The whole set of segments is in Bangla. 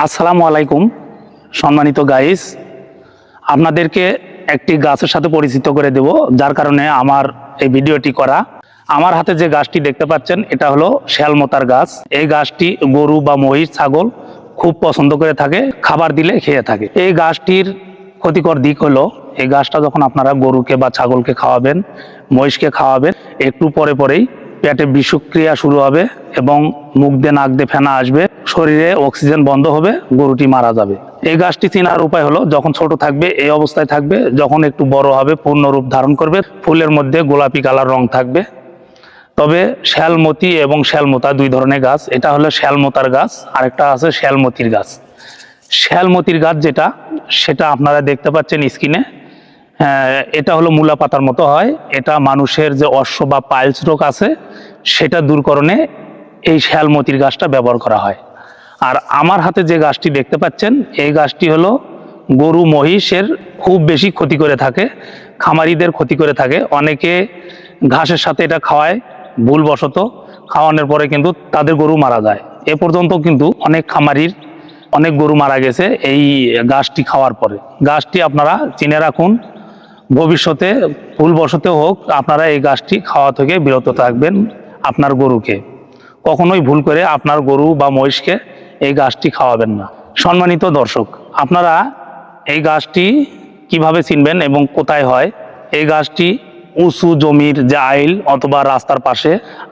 আসসালামু আলাইকুম সম্মানিত গাইস, আপনাদেরকে একটি গাছের সাথে পরিচিত করে দেব, যার কারণে আমার এই ভিডিওটি করা। আমার হাতে যে গাছটি দেখতে পাচ্ছেন এটা হলো শ্যালমতার গাছ। এই গাছটি গরু বা মহিষ ছাগল খুব পছন্দ করে থাকে, খাবার দিলে খেয়ে থাকে। এই গাছটির ক্ষতিকর দিক হলো এই গাছটা যখন আপনারা গরুকে বা ছাগলকে খাওয়াবেন, মহিষকে খাওয়াবেন, একটু পরে পরেই পেটে বিষক্রিয়া শুরু হবে এবং মুখ দিয়ে নাক দিয়ে ফেনা আসবে, শরীরে অক্সিজেন বন্ধ হবে, গরুটি মারা যাবে। এই গাছটি চেনার উপায় হলো যখন ছোট থাকবে এই অবস্থায় থাকবে, যখন একটু বড় হবে পূর্ণরূপ ধারণ করবে, ফুলের মধ্যে গোলাপি কালার রং থাকবে। তবে শ্যালমতি এবং শ্যালমতা দুই ধরনের গাছ। এটা হলো শ্যালমতার গাছ, আরেকটা আছে শ্যালমতির গাছ। শ্যালমতির গাছ যেটা, সেটা আপনারা দেখতে পাচ্ছেন স্ক্রিনে। এটা হলো মূলা পাতার মতো হয়। এটা মানুষের যে অশ্ব বা পাইলস রোগ আছে সেটা দূরকরণে এই শ্যালমতির গাছটা ব্যবহার করা হয়। আর আমার হাতে যে গাছটি দেখতে পাচ্ছেন এই গাছটি হলো গরু মহিষের খুব বেশি ক্ষতি করে থাকে, খামারিদের ক্ষতি করে থাকে। অনেকে ঘাসের সাথে এটা খাওয়ায় ভুলবশত, খাওয়ানোর পরে কিন্তু তাদের গরু মারা যায়। এ পর্যন্ত কিন্তু অনেক খামারির অনেক গরু মারা গেছে এই গাছটি খাওয়ার পরে। গাছটি আপনারা চিনে রাখুন, ভবিষ্যতে ভুলবশত হোক আপনারা এই গাছটি খাওয়া থেকে বিরত থাকবেন। আপনার গরুকে কখনোই ভুল করে আপনার গরু বা মহিষকে এই গাছটি খাওয়াবেন না। সম্মানিত দর্শক, আপনারা এই গাছটি কিভাবে চিনবেন এবং কোথায় হয়? এই গাছটি উঁচু জমির যে আইল অথবা রাস্তার পাশে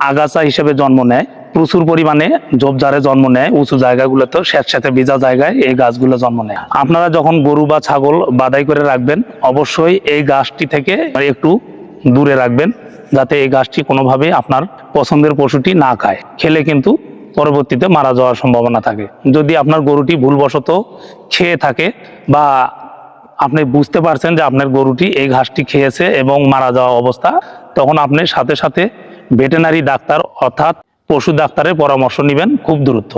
আগাছা হিসেবে জন্ম নেয়, প্রচুর পরিমাণে ঝোপঝাড়ে জন্ম নেয়, উঁচু জায়গাগুলোতে স্যাঁতস্যাঁতে ভেজা জায়গায় এই গাছগুলো জন্ম নেয়। আপনারা যখন গরু বা ছাগল বাদাই করে রাখবেন অবশ্যই এই গাছটি থেকে একটু দূরে রাখবেন, যাতে এই গাছটি কোনোভাবেই আপনার পছন্দের পশুটি না খায়। খেলে কিন্তু পরবর্তীতে মারা যাওয়ার সম্ভাবনা থাকে। যদি আপনার গরুটি ভুলবশত খেয়ে থাকে বা আপনি বুঝতে পারছেন যে আপনার গরুটি এই ঘাসটি খেয়েছে এবং মারা যাওয়া অবস্থা, তখন আপনি সাথে সাথে ভেটেরিনারি ডাক্তার অর্থাৎ পশু ডাক্তারের পরামর্শ নেবেন খুব দ্রুত।